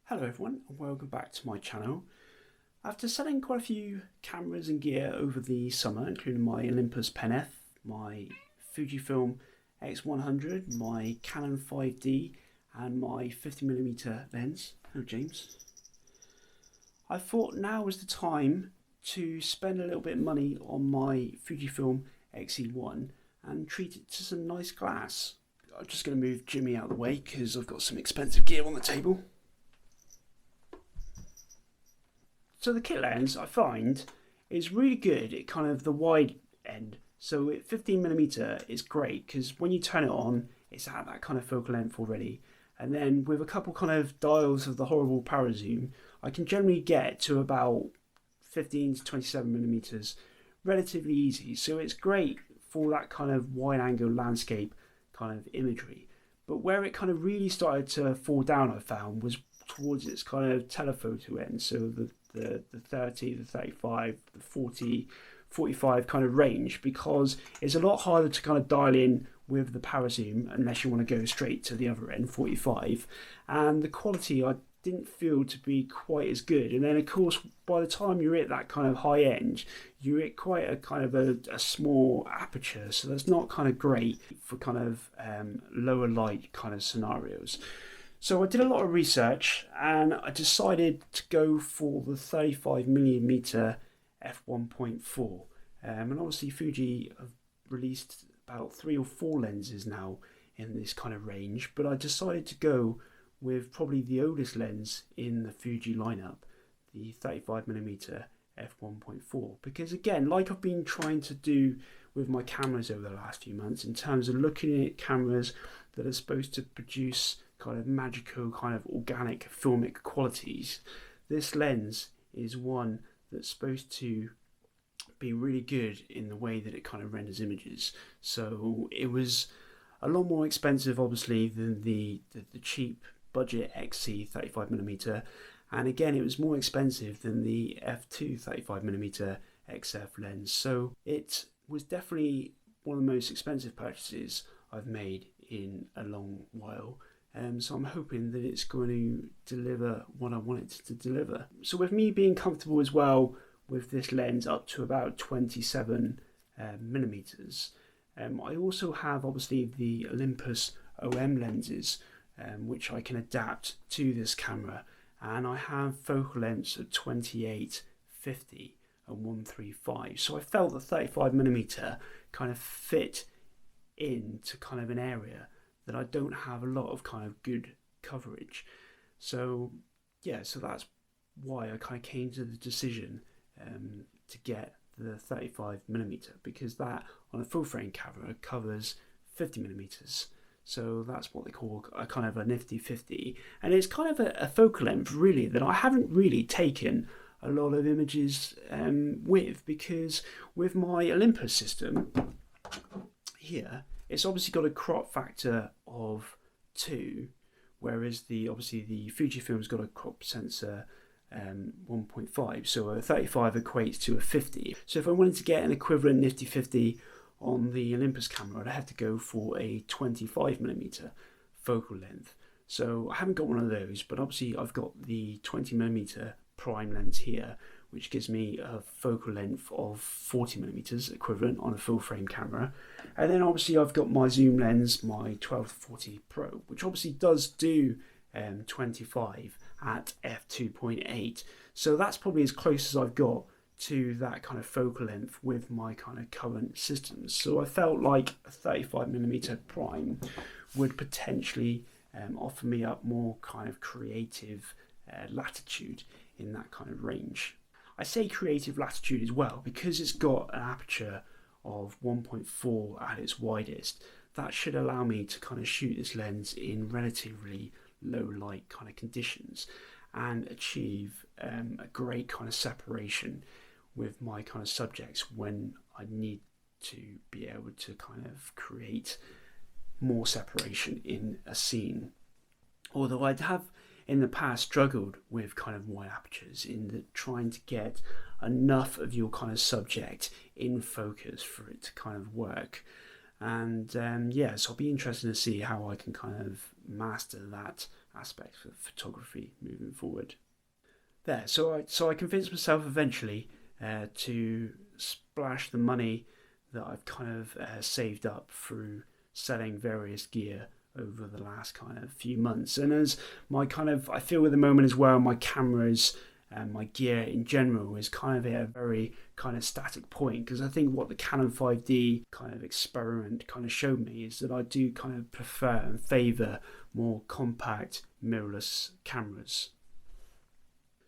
Hello everyone and welcome back to my channel. After selling quite a few cameras and gear over the summer, including my Olympus Pen F, my Fujifilm X100, my Canon 5D and my 50mm lens, hello James, I thought now was the time to spend a little bit of money on my Fujifilm X-E1 and treat it to some nice glass. I'm just going to move Jimmy out of the way because I've got some expensive gear on the table. So the kit lens I find is really good at kind of the wide end. So at 15mm is great because when you turn it on, it's at that kind of focal length already. And then with a couple kind of dials of the horrible para zoom, I can generally get to about 15 to 27mm relatively easy. So it's great for that kind of wide angle landscape kind of imagery. But where it kind of really started to fall down, I found, was towards its kind of telephoto end. So the 30, the 35, the 40, 45 kind of range, because it's a lot harder to kind of dial in with the para zoom unless you want to go straight to the other end, 45. And the quality I didn't feel to be quite as good. And then of course, by the time you're at that kind of high end, you're at quite a kind of a small aperture. So that's not kind of great for kind of lower light kind of scenarios. So I did a lot of research and I decided to go for the 35mm f1.4. And obviously Fuji have released about 3 or 4 lenses now in this kind of range, but I decided to go with probably the oldest lens in the Fuji lineup, the 35mm f1.4, because again, like I've been trying to do with my cameras over the last few months in terms of looking at cameras that are supposed to produce kind of magical, kind of organic filmic qualities, this lens is one that's supposed to be really good in the way that it kind of renders images. So it was a lot more expensive obviously than the cheap budget XC 35mm, and again it was more expensive than the F2 35mm XF lens. So it was definitely one of the most expensive purchases I've made in a long while. So I'm hoping that it's going to deliver what I want it to deliver. So with me being comfortable as well with this lens up to about 27 millimeters, I also have obviously the Olympus OM lenses, which I can adapt to this camera, and I have focal lengths of 28, 50 and 135. So I felt the 35mm kind of fit into kind of an area that I don't have a lot of kind of good coverage. So yeah, so that's why I kind of came to the decision to get the 35mm, because that on a full frame camera covers 50mm. So that's what they call a kind of a nifty 50, and it's kind of a focal length really that I haven't really taken a lot of images with, because with my Olympus system here, it's obviously got a crop factor of 2, whereas obviously the Fujifilm's got a crop sensor 1.5, so a 35 equates to a 50. So if I wanted to get an equivalent nifty 50 on the Olympus camera, I'd have to go for a 25mm focal length. So I haven't got one of those, but obviously I've got the 20mm prime lens here, which gives me a focal length of 40mm equivalent on a full frame camera. And then obviously I've got my zoom lens, my 12-40 Pro, which obviously does do 25 at f2.8. So that's probably as close as I've got to that kind of focal length with my kind of current systems. So I felt like a 35mm prime would potentially offer me up more kind of creative latitude in that kind of range. I say creative latitude as well because it's got an aperture of 1.4 at its widest. That should allow me to kind of shoot this lens in relatively low light kind of conditions and achieve a great kind of separation with my kind of subjects when I need to be able to kind of create more separation in a scene. Although I'd have in the past struggled with kind of wide apertures in trying to get enough of your kind of subject in focus for it to kind of work. And yeah, so I'll be interested to see how I can kind of master that aspects of photography moving forward. There, so I convinced myself eventually to splash the money that I've kind of saved up through selling various gear over the last kind of few months. And as my kind of, I feel at the moment as well, my cameras and my gear in general is kind of at a very kind of static point, because I think what the Canon 5D kind of experiment kind of showed me is that I do kind of prefer and favour more compact mirrorless cameras.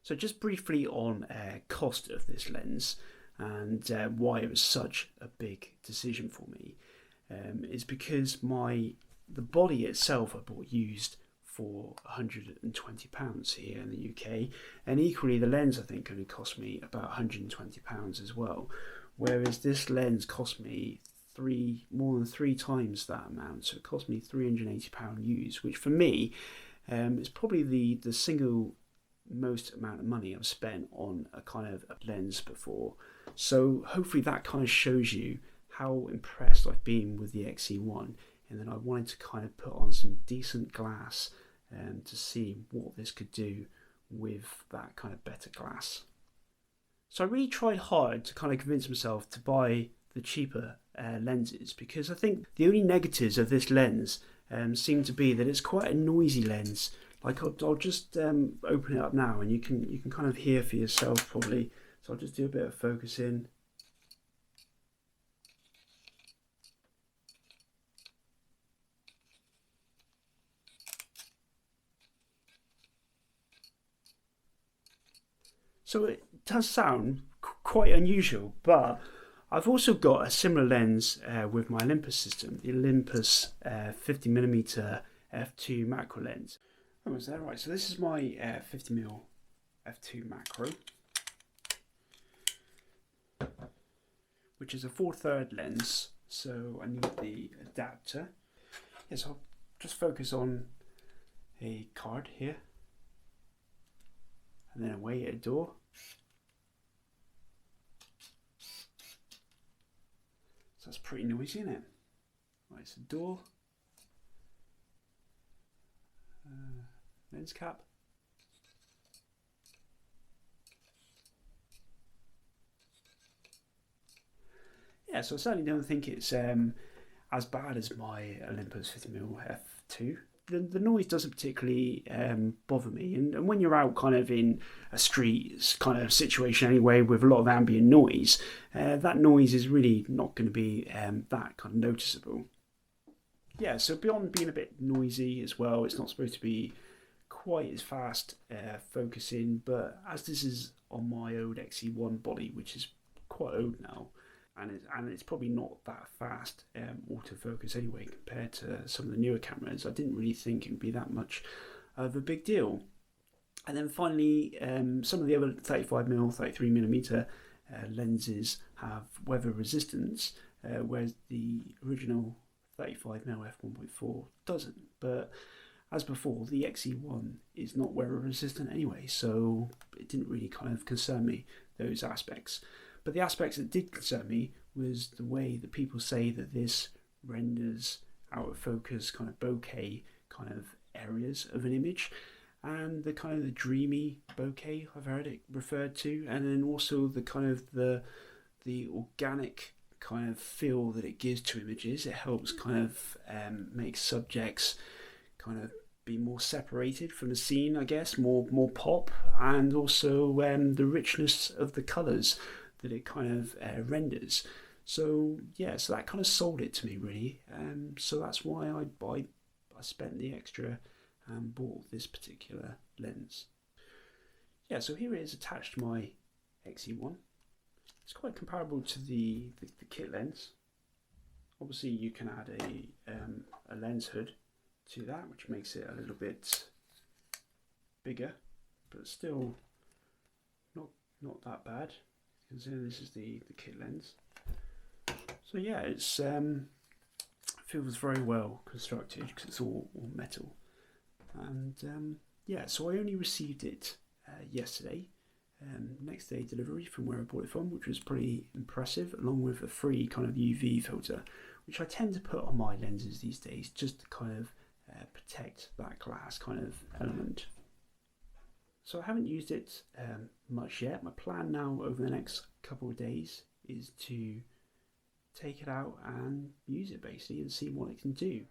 So just briefly on cost of this lens and why it was such a big decision for me is because the body itself I bought used for £120 here in the UK, and equally the lens I think only cost me about £120 as well, whereas this lens cost me more than three times that amount. So it cost me £380 used, which for me is probably the single most amount of money I've spent on a kind of a lens before. So hopefully that kind of shows you how impressed I've been with the XE1, and then I wanted to kind of put on some decent glass to see what this could do with that kind of better glass. So I really tried hard to kind of convince myself to buy the cheaper lenses, because I think the only negatives of this lens seem to be that it's quite a noisy lens. Like I'll just open it up now, and you can kind of hear for yourself probably. So I'll just do a bit of focusing. So it does sound quite unusual, but I've also got a similar lens with my Olympus system, the Olympus 50mm f2 macro lens. Oh, is that right? So this is my 50mm f2 macro, which is a 4/3 lens. So I need the adapter. Yes, I'll just focus on a card here, and then away at a door. So that's pretty noisy, isn't it? Right, it's a door. Lens cap. Yeah, so I certainly don't think it's as bad as my Olympus 50mm f2. The noise doesn't particularly bother me, and when you're out kind of in a street kind of situation anyway with a lot of ambient noise, that noise is really not going to be that kind of noticeable. Yeah, so beyond being a bit noisy as well, it's not supposed to be quite as fast focusing, but as this is on my old XE1 body, which is quite old now, and it's probably not that fast autofocus anyway compared to some of the newer cameras, I didn't really think it would be that much of a big deal. And then finally, some of the other 35mm, 33mm lenses have weather resistance, whereas the original 35mm f1.4 doesn't. But as before, the XE1 is not weather resistant anyway, so it didn't really kind of concern me, those aspects. But the aspects that did concern me was the way that people say that this renders out of focus kind of bokeh kind of areas of an image, and the kind of the dreamy bokeh I've heard it referred to, and then also the kind of the organic kind of feel that it gives to images. It helps kind of make subjects kind of be more separated from the scene, I guess, more pop, and also the richness of the colours that it kind of renders. So yeah, so that kind of sold it to me really. So that's why I spent the extra and bought this particular lens. Yeah, so here it is attached to my XE1. It's quite comparable to the kit lens. Obviously you can add a lens hood to that, which makes it a little bit bigger, but still not that bad. Consider this is the kit lens. So yeah, it's feels very well constructed because it's all metal. And yeah, so I only received it yesterday. Next day delivery from where I bought it from, which was pretty impressive, along with a free kind of UV filter, which I tend to put on my lenses these days just to kind of protect that glass kind of element. So I haven't used it much yet. My plan now over the next couple of days is to take it out and use it basically and see what it can do.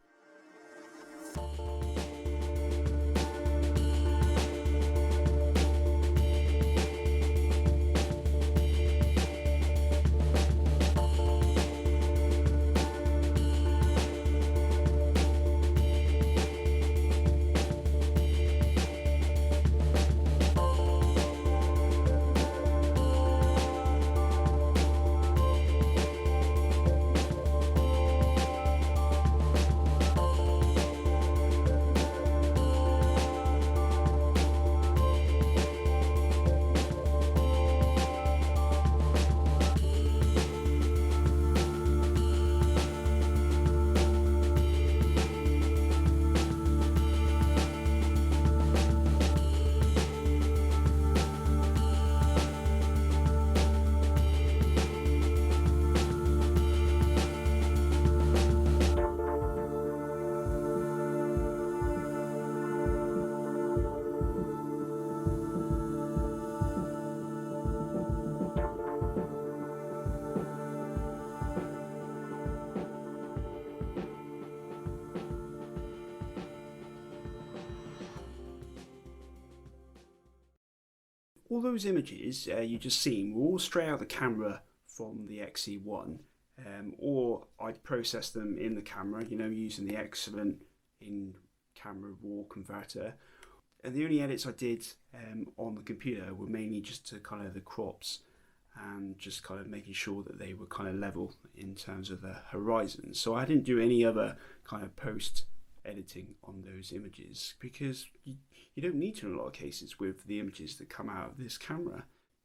All those images you just seen were all straight out of the camera from the X-E1, or I'd process them in the camera, using the excellent in-camera RAW converter. And the only edits I did on the computer were mainly just to kind of the crops and just kind of making sure that they were kind of level in terms of the horizon. So I didn't do any other kind of post editing on those images because you don't need to in a lot of cases with the images that come out of this camera.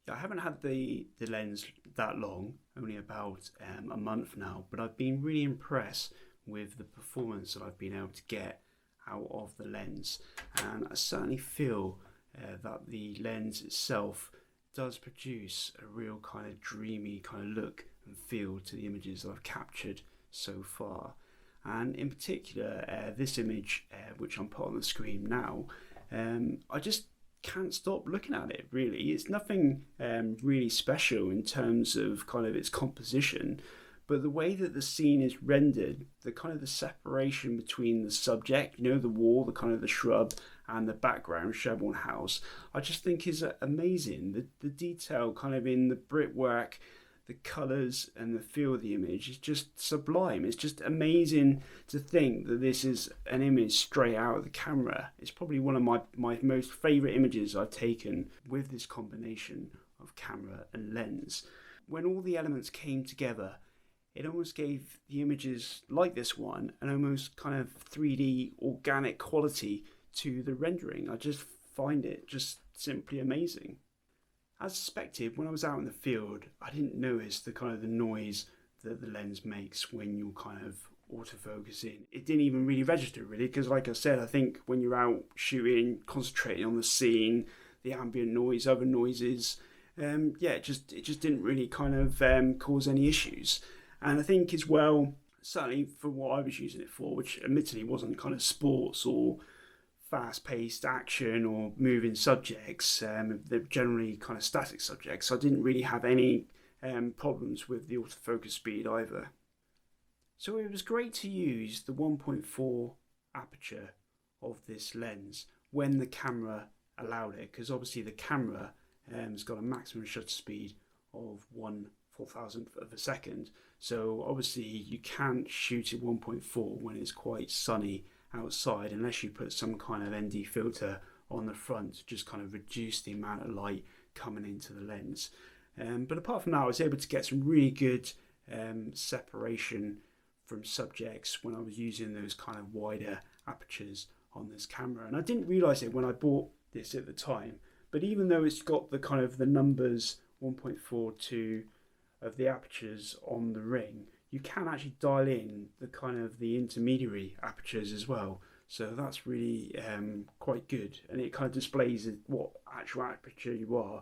I haven't had the lens that long, only about a month now, but I've been really impressed with the performance that I've been able to get out of the lens, and I certainly feel that the lens itself does produce a real kind of dreamy kind of look and feel to the images that I've captured so far. And in particular, this image, which I'm put on the screen now, I just can't stop looking at it, really. It's nothing really special in terms of kind of its composition, but the way that the scene is rendered, the kind of the separation between the subject, the wall, the kind of the shrub, and the background, Sherborne House, I just think is amazing. The detail kind of in the brickwork, the colours and the feel of the image is just sublime. It's just amazing to think that this is an image straight out of the camera. It's probably one of my most favourite images I've taken with this combination of camera and lens. When all the elements came together, it almost gave the images like this one an almost kind of 3D organic quality to the rendering. I just find it just simply amazing. As suspected, when I was out in the field, I didn't notice the kind of the noise that the lens makes when you're kind of autofocusing. It didn't even really register really, because like I said, I think when you're out shooting, concentrating on the scene, the ambient noise, other noises, it just didn't really kind of cause any issues. And I think as well, certainly for what I was using it for, which admittedly wasn't kind of sports or fast-paced action or moving subjects, they're generally kind of static subjects, so I didn't really have any problems with the autofocus speed either. So it was great to use the 1.4 aperture of this lens when the camera allowed it, because obviously the camera has got a maximum shutter speed of 1/4000th of a second, so obviously you can't shoot at 1.4 when it's quite sunny outside unless you put some kind of ND filter on the front to just kind of reduce the amount of light coming into the lens. But apart from that, I was able to get some really good separation from subjects when I was using those kind of wider apertures on this camera. And I didn't realise it when I bought this at the time, but even though it's got the kind of the numbers 1.42 of the apertures on the ring, you can actually dial in the kind of the intermediary apertures as well. So that's really quite good, and it kind of displays what actual aperture you are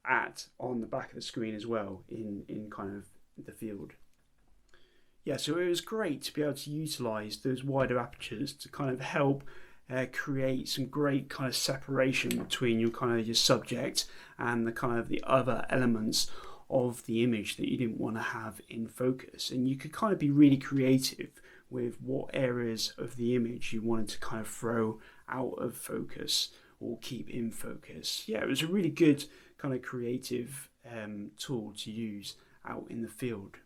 at on the back of the screen as well in kind of the field. Yeah, so it was great to be able to utilize those wider apertures to kind of help create some great kind of separation between your kind of your subject and the kind of the other elements of the image that you didn't want to have in focus. And you could kind of be really creative with what areas of the image you wanted to kind of throw out of focus or keep in focus. Yeah, it was a really good kind of creative tool to use out in the field.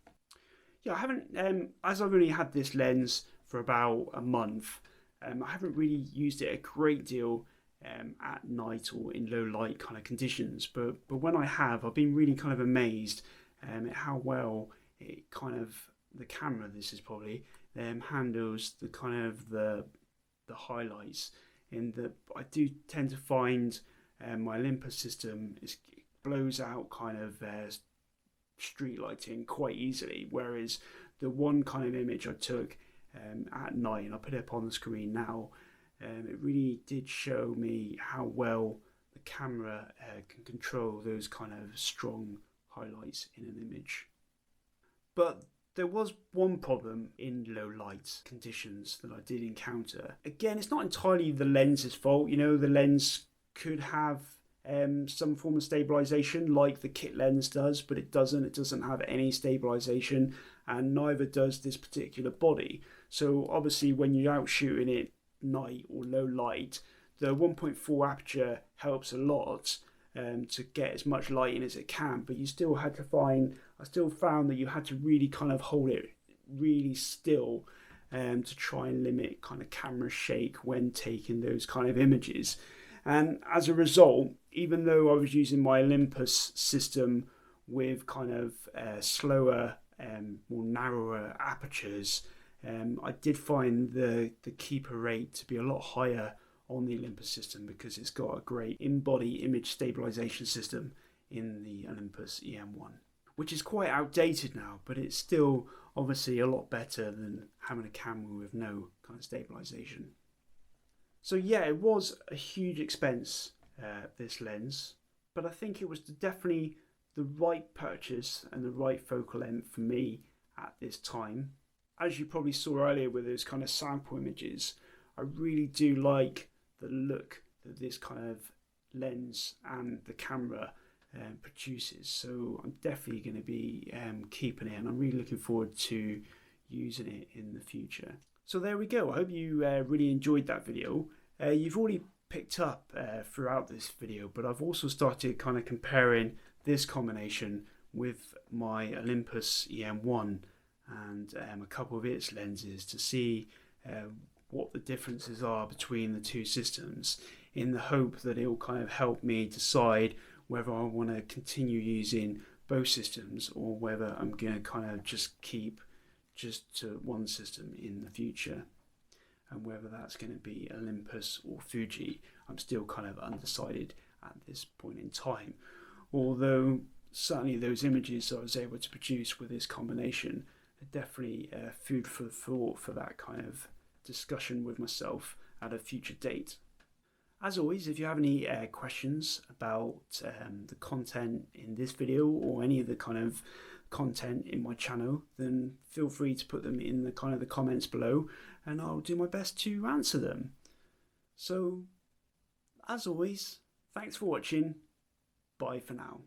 Yeah, I haven't, as I've only had this lens for about a month, I haven't really used it a great deal at night or in low light kind of conditions. But when I have, I've been really kind of amazed at how well it kind of, the camera, this is probably, handles the kind of the highlights. In that I do tend to find my Olympus system it blows out kind of street lighting quite easily, whereas the one kind of image I took at night, and I'll put it up on the screen now, it really did show me how well the camera can control those kind of strong highlights in an image. But there was one problem in low light conditions that I did encounter. Again, it's not entirely the lens's fault. You know, the lens could have some form of stabilization like the kit lens does, but it doesn't. It doesn't have any stabilization, and neither does this particular body. So obviously when you're out shooting it night or low light, the 1.4 aperture helps a lot to get as much light in as it can, but you still had to find, I still found that you had to really kind of hold it really still to try and limit kind of camera shake when taking those kind of images. And as a result, even though I was using my Olympus system with kind of slower, more narrower apertures, I did find the keeper rate to be a lot higher on the Olympus system because it's got a great in-body image stabilization system in the Olympus EM1, which is quite outdated now, but it's still obviously a lot better than having a camera with no kind of stabilization. So yeah, it was a huge expense, this lens, but I think it was definitely the right purchase and the right focal length for me at this time. As you probably saw earlier with those kind of sample images, I really do like the look that this kind of lens and the camera produces. So I'm definitely going to be keeping it, and I'm really looking forward to using it in the future. So there we go. I hope you really enjoyed that video. You've already picked up throughout this video, but I've also started kind of comparing this combination with my Olympus EM1 and a couple of its lenses to see what the differences are between the two systems, in the hope that it will kind of help me decide whether I want to continue using both systems or whether I'm going to kind of just keep just to one system in the future, and whether that's going to be Olympus or Fuji. I'm still kind of undecided at this point in time, although certainly those images I was able to produce with this combination are definitely food for thought for that kind of discussion with myself at a future date. As always, if you have any questions about the content in this video or any of the kind of content in my channel, then feel free to put them in the kind of the comments below, and I'll do my best to answer them. So, as always, thanks for watching. Bye for now.